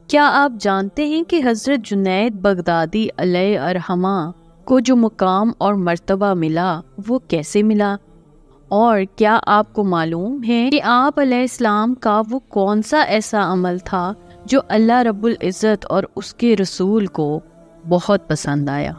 کیا آپ جانتے ہیں کہ حضرت جنید بغدادی علیہ الرحمہ کو جو مقام اور مرتبہ ملا وہ کیسے ملا؟ اور کیا آپ کو معلوم ہے کہ آپ علیہ السلام کا وہ کون سا ایسا عمل تھا جو اللہ رب العزت اور اس کے رسول کو بہت پسند آیا؟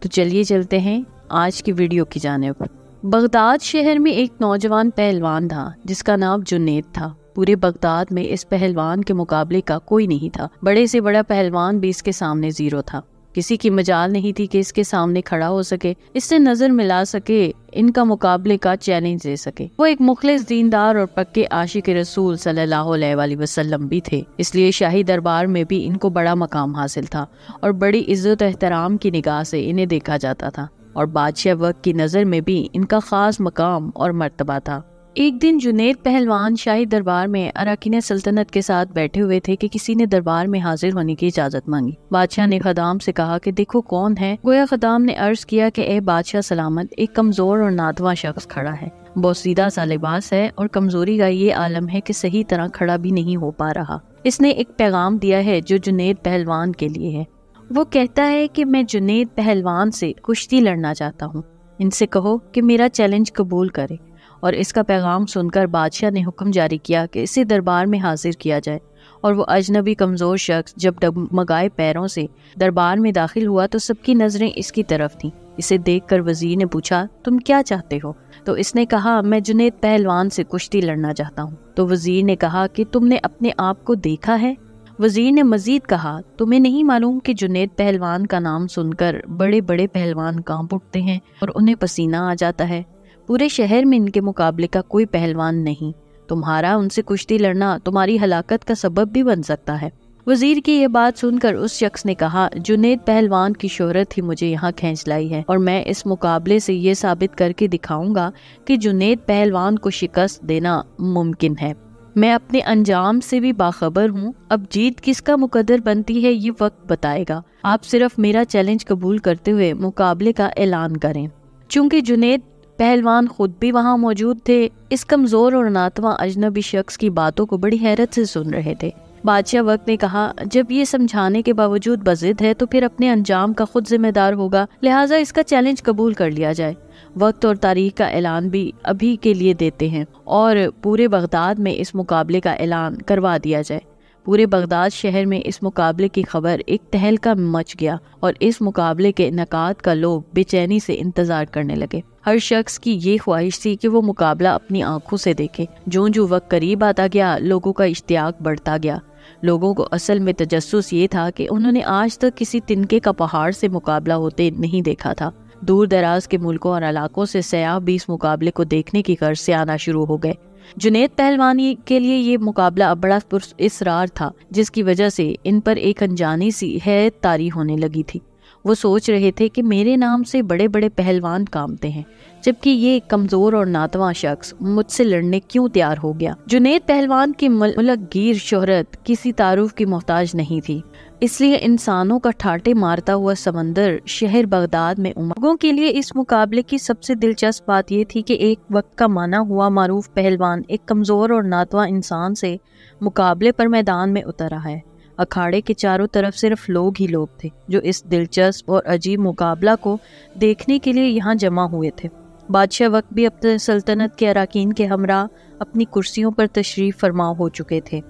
تو چلیے چلتے ہیں آج کی ویڈیو کی جانب۔ بغداد شہر میں ایک نوجوان پہلوان تھا جس کا نام جنید تھا۔ پورے بغداد میں اس پہلوان کے مقابلے کا کوئی نہیں تھا۔ بڑے سے بڑا پہلوان بھی اس کے سامنے زیرو تھا۔ کسی کی مجال نہیں تھی کہ اس کے سامنے کھڑا ہو سکے، اس سے نظر ملا سکے، ان کا مقابلے کا چیلنج دے سکے۔ وہ ایک مخلص دیندار اور پکے عاشق رسول صلی اللہ علیہ وآلہ وسلم بھی تھے، اس لیے شاہی دربار میں بھی ان کو بڑا مقام حاصل تھا اور بڑی عزت و احترام کی نگاہ سے انہیں دیکھا جاتا تھا، اور بادشاہ وقت کی نظر میں بھی ان کا خاص مقام اور مرتبہ تھا۔ ایک دن جنید پہلوان شاہی دربار میں اراکین سلطنت کے ساتھ بیٹھے ہوئے تھے کہ کسی نے دربار میں حاضر ہونے کی اجازت مانگی۔ بادشاہ نے خدام سے کہا کہ دیکھو کون ہے۔ گویا خدام نے عرض کیا کہ اے بادشاہ سلامت، ایک کمزور اور ناتواں شخص کھڑا ہے، بہت سیدھا سا لباس ہے اور کمزوری کا یہ عالم ہے کہ صحیح طرح کھڑا بھی نہیں ہو پا رہا۔ اس نے ایک پیغام دیا ہے جو جنید پہلوان کے لیے ہے۔ وہ کہتا ہے کہ میں جنید پہلوان سے کشتی لڑنا چاہتا ہوں، ان سے کہو کہ میرا چیلنج قبول کرے۔ اور اس کا پیغام سن کر بادشاہ نے حکم جاری کیا کہ اسے دربار میں حاضر کیا جائے، اور وہ اجنبی کمزور شخص جب ڈگمگائے پیروں سے دربار میں داخل ہوا تو سب کی نظریں اس کی طرف تھیں۔ اسے دیکھ کر وزیر نے پوچھا تم کیا چاہتے ہو؟ تو اس نے کہا میں جنید پہلوان سے کشتی لڑنا چاہتا ہوں۔ تو وزیر نے کہا کہ تم نے اپنے آپ کو دیکھا ہے؟ وزیر نے مزید کہا تمہیں نہیں معلوم کہ جنید پہلوان کا نام سن کر بڑے بڑے پہلوان کانپ اٹھتے ہیں اور انہیں پسینہ آ جاتا ہے؟ پورے شہر میں ان کے مقابلے کا کوئی پہلوان نہیں۔ تمہارا ان سے کشتی لڑنا تمہاری ہلاکت کا سبب بھی بن سکتا ہے۔ وزیر کی یہ بات سن کر اس شخص نے کہا جنید پہلوان کی شہرت ہی مجھے یہاں کھینچ لائی ہے، اور میں اس مقابلے سے یہ ثابت کر کے دکھاؤں گا کہ جنید پہلوان کو شکست دینا ممکن ہے۔ میں اپنے انجام سے بھی باخبر ہوں، اب جیت کس کا مقدر بنتی ہے یہ وقت بتائے گا۔ آپ صرف میرا چیلنج قبول کرتے ہوئے مقابلے کا اعلان کریں۔ چونکہ جنید پہلوان خود بھی وہاں موجود تھے، اس کمزور اور ناتواں اجنبی شخص کی باتوں کو بڑی حیرت سے سن رہے تھے۔ بادشاہ وقت نے کہا جب یہ سمجھانے کے باوجود بضد ہے تو پھر اپنے انجام کا خود ذمہ دار ہوگا، لہٰذا اس کا چیلنج قبول کر لیا جائے۔ وقت اور تاریخ کا اعلان بھی ابھی کے لیے دیتے ہیں اور پورے بغداد میں اس مقابلے کا اعلان کروا دیا جائے۔ پورے بغداد شہر میں اس مقابلے کی خبر ایک تہلکہ مچ گیا اور اس مقابلے کے انعقاد کا لوگ بے چینی سے انتظار کرنے لگے۔ ہر شخص کی یہ خواہش تھی کہ وہ مقابلہ اپنی آنکھوں سے دیکھے۔ جو وقت قریب آتا گیا لوگوں کا اشتیاق بڑھتا گیا۔ لوگوں کو اصل میں تجسس یہ تھا کہ انہوں نے آج تک کسی تنکے کا پہاڑ سے مقابلہ ہوتے نہیں دیکھا تھا۔ دور دراز کے ملکوں اور علاقوں سے سیاح بھی اس مقابلے کو دیکھنے کی غرض سے آنا شروع ہو گئے۔ جنید پہلوانی کے لیے یہ مقابلہ بڑا پراسرار تھا، جس کی وجہ سے ان پر ایک انجانی سی حیرت طاری ہونے لگی تھی۔ وہ سوچ رہے تھے کہ میرے نام سے بڑے بڑے پہلوان کانپتے ہیں، جبکہ یہ کمزور اور ناتواں شخص مجھ سے لڑنے کیوں تیار ہو گیا؟ جنید پہلوان کی ملک گیر شہرت کسی تعارف کی محتاج نہیں تھی، اس لیے انسانوں کا ٹھاٹے مارتا ہوا سمندر شہر بغداد میں لوگوں کے لیے اس مقابلے کی سب سے دلچسپ بات یہ تھی کہ ایک وقت کا مانا ہوا معروف پہلوان ایک کمزور اور ناتواں انسان سے مقابلے پر میدان میں اتر رہا ہے۔ اکھاڑے کے چاروں طرف صرف لوگ ہی لوگ تھے جو اس دلچسپ اور عجیب مقابلہ کو دیکھنے کے لیے یہاں جمع ہوئے تھے۔ بادشاہ وقت بھی اپنے سلطنت کے اراکین کے ہمراہ اپنی کرسیوں پر تشریف فرما ہو چکے تھے۔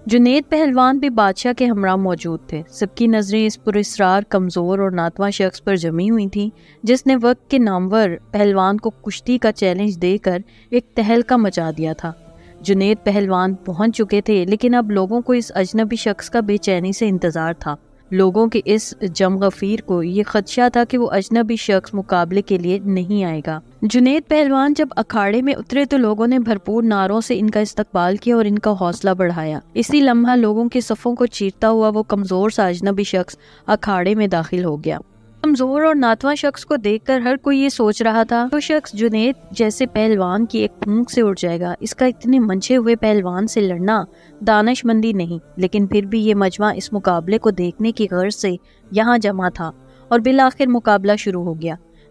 جنید پہلوان بھی بادشاہ کے ہمراہ موجود تھے۔ سب کی نظریں اس پراسرار کمزور اور ناتواں شخص پر جمی ہوئی تھیں جس نے وقت کے نامور پہلوان کو کشتی کا چیلنج دے کر ایک تہلکہ مچا دیا تھا۔ جنید پہلوان پہنچ چکے تھے، لیکن اب لوگوں کو اس اجنبی شخص کا بے چینی سے انتظار تھا۔ لوگوں کے اس جم غفیر کو یہ خدشہ تھا کہ وہ اجنبی شخص مقابلے کے لیے نہیں آئے گا۔ جنید پہلوان جب اکھاڑے میں اترے تو لوگوں نے بھرپور نعروں سے ان کا استقبال کیا اور ان کا حوصلہ بڑھایا۔ اسی لمحہ لوگوں کے صفوں کو چیرتا ہوا وہ کمزور سا اجنبی شخص اکھاڑے میں داخل ہو گیا۔ کمزور اور ناتواں شخص کو دیکھ کر ہر کوئی یہ سوچ رہا تھا وہ شخص جنید جیسے پہلوان کی ایک پھونک سے اٹھ جائے گا۔ اس کا اتنے منچے ہوئے پہلوان سے لڑنا دانش مندی نہیں، لیکن پھر بھی یہ مجمع اس مقابلے کو دیکھنے کی غرض سے یہاں جمع تھا اور بالآخر مقابلہ شروع ہو گیا۔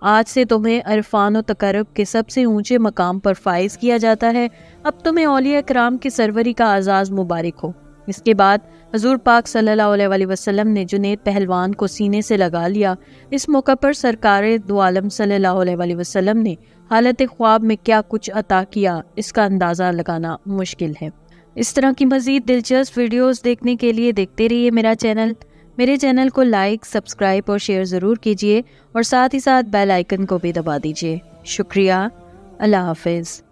آج سے تمہیں عرفان و تقرب کے سب سے اونچے مقام پر فائز کیا جاتا ہے۔ اب تمہیں اولیاء کرام کی سروری کا اعزاز مبارک ہو۔ اس کے بعد حضور پاک صلی اللہ علیہ وسلم نے جنید پہلوان کو سینے سے لگا لیا۔ اس موقع پر سرکار دو عالم صلی اللہ علیہ وسلم نے حالت خواب میں کیا کچھ عطا کیا، اس کا اندازہ لگانا مشکل ہے۔ اس طرح کی مزید دلچسپ ویڈیوز دیکھنے کے لیے دیکھتے رہیے میرے چینل کو لائک، سبسکرائب اور شیئر ضرور کیجیے، اور ساتھ ہی ساتھ بیل آئیکن کو بھی دبا دیجیے۔ شکریہ۔ اللہ حافظ۔